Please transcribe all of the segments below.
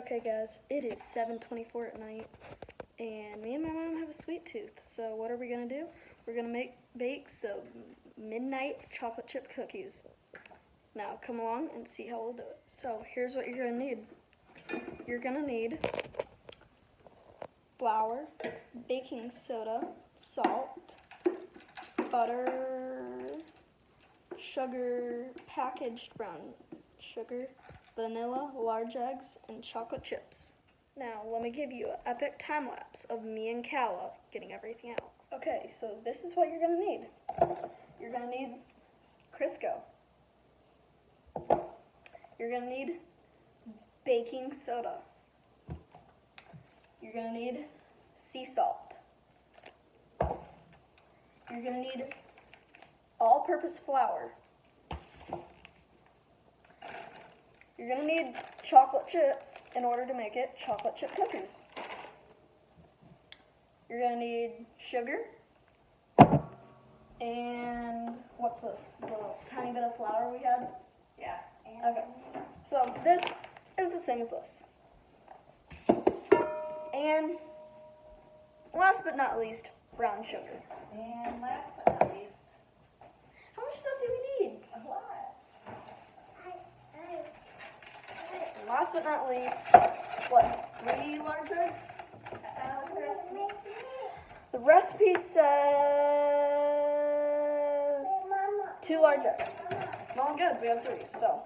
Okay guys, it is 7:24 at night, and me and my mom have a sweet tooth, so what are we gonna do? We're gonna bake some midnight chocolate chip cookies. Now come along and see how we'll do it. So here's what you're gonna need. You're gonna need flour, baking soda, salt, butter, sugar, packaged brown sugar, vanilla, large eggs, and chocolate chips. Now, let me give you an epic time lapse of me and Calah getting everything out. Okay, so this is what you're gonna need. You're gonna need Crisco. You're gonna need baking soda. You're gonna need sea salt. You're gonna need all-purpose flour. You're gonna need chocolate chips in order to make it chocolate chip cookies. You're gonna need sugar, and what's this, the little tiny bit of flour we had? Yeah. Okay, so this is the same as this. And last but not least, brown sugar. And last but not least, How much stuff do we need? a lot. Last but not least, what, 3 large eggs? The recipe says 2 large eggs. Well, good, we have 3, so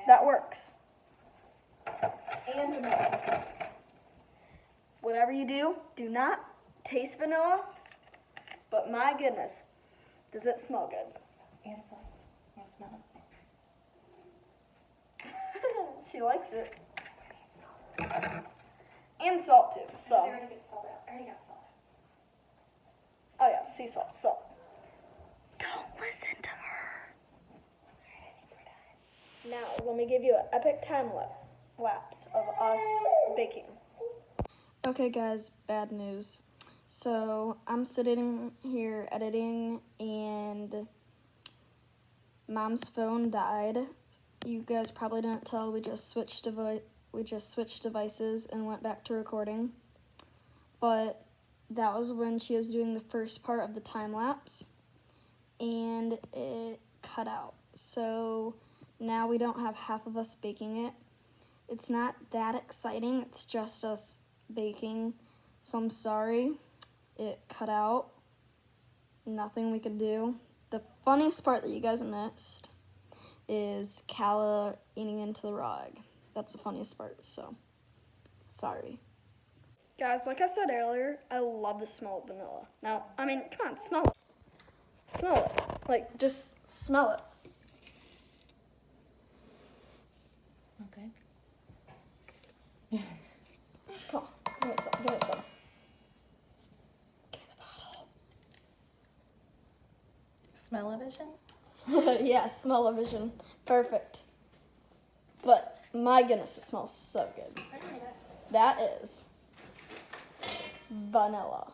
that works. And vanilla. Whatever you do, do not taste vanilla, but my goodness, does it smell good. And salt. I smell it. She likes it. And salt too, I so. already get salt out. I already got salt. Oh yeah, sea salt, so. Don't listen to her. Alright, I think we're done. Now, let me give you an epic time lapse of us baking. Okay guys, bad news. So, I'm sitting here editing and Mom's phone died. You guys probably didn't tell, we just switched devices and went back to recording. But that was when she was doing the first part of the time lapse and it cut out. So now we don't have half of us baking it. It's not that exciting, it's just us baking. So I'm sorry, it cut out. Nothing we could do. The funniest part that you guys missed is Calah eating into the raw egg. That's the funniest part, so sorry. Guys, like I said earlier, I love the smell of vanilla. Now, I mean, come on, smell it. Smell it. Like, just smell it. Okay. Come on, give it some, give it some. Give me Smell-o-vision? the bottle. Yeah, smell-o-vision. Perfect. But, my goodness, it smells so good. That is vanilla.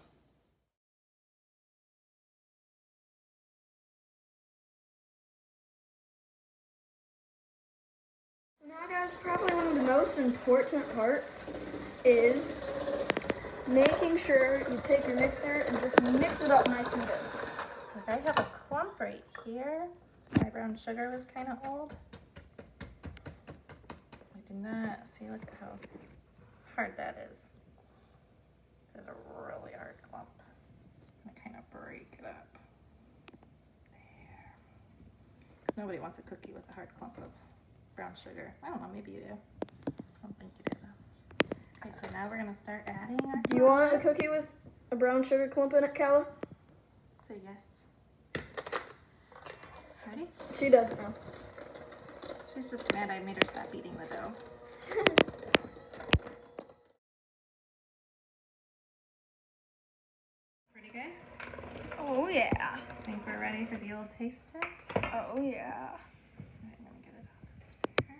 Now guys, probably one of the most important parts is making sure you take your mixer and just mix it up nice and good. I have a clump right here. My brown sugar was kind of old. I do not see, look at how hard that is. It's a really hard clump. Just gonna kind of break it up. There. 'Cause nobody wants a cookie with a hard clump of brown sugar. I don't know, maybe you do. I don't think you do though. Okay, so now we're gonna start adding our Do you want a cookie with a brown sugar clump in it, Calah? Say yes. Ready? She doesn't know. She's just mad I made her stop eating the dough. Pretty good? Oh yeah. Think we're ready for the old taste test? Oh yeah. I'm gonna get it out of here.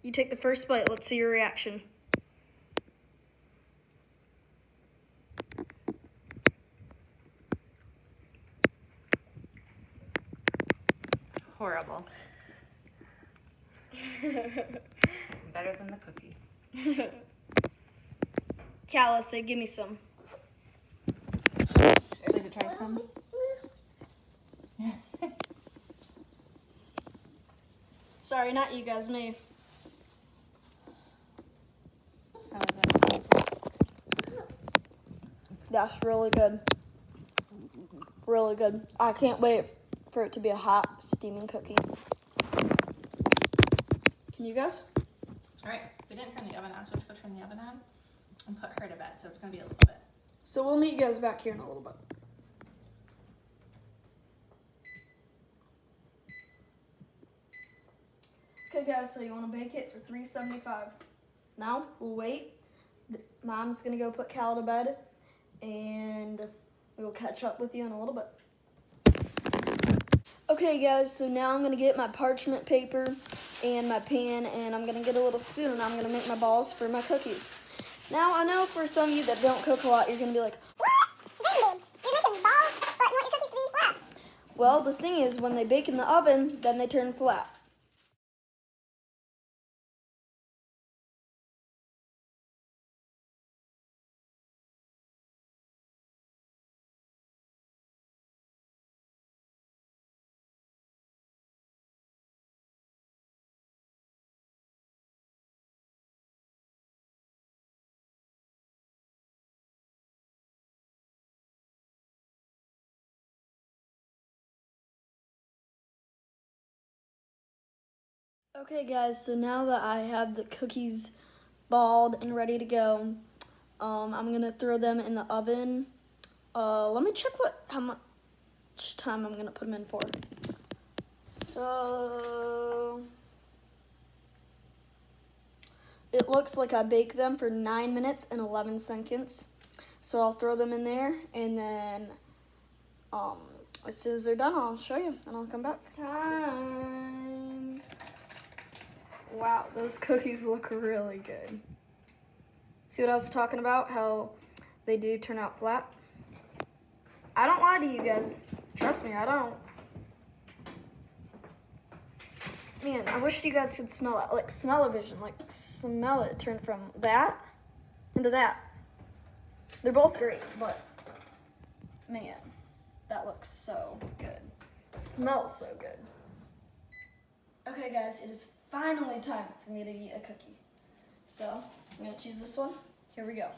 You take the first bite. Let's see your reaction. Horrible. Better than the cookie. Calah, say, give me some. Would you like to try some? Sorry, not you guys, me. How is it? That's really good. Really good. I can't wait for it to be a hot, steaming cookie. Can you guys? All right, we didn't turn the oven on, so we have to go turn the oven on and put her to bed, so it's gonna be a little bit. So we'll meet you guys back here in a little bit. Okay guys, so you want to bake it for $3.75. Now we'll wait. Mom's gonna go put Calah to bed, and we'll catch up with you in a little bit. Okay guys, so now I'm gonna get my parchment paper and my pan, and I'm gonna get a little spoon, and I'm gonna make my balls for my cookies. Now I know for some of you that don't cook a lot, you're gonna be like, What? You're making balls, but you want your cookies to be flat. well, the thing is, when they bake in the oven, then they turn flat. Okay guys, so now that I have the cookies balled and ready to go, I'm gonna throw them in the oven. Let me check how much time I'm gonna put them in for. So it looks like I baked them for 9 minutes and 11 seconds. So I'll throw them in there, and then as soon as they're done, I'll show you, and I'll come back. It's time. Wow, those cookies look really good. See what I was talking about? How they do turn out flat? I don't lie to you guys. Trust me, I don't. Man, I wish you guys could smell it. Like, smell-o-vision. Like, smell it turn from that into that. They're both great, but man, that looks so good. It smells so good. Okay, guys, it is finally time for me to eat a cookie. So, I'm gonna choose this one. Here we go.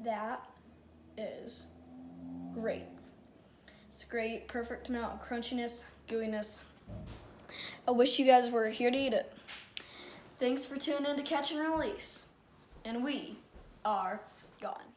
That is great. It's great, perfect amount of crunchiness, gooiness. I wish you guys were here to eat it. Thanks for tuning in to Catch and Release. And we are gone.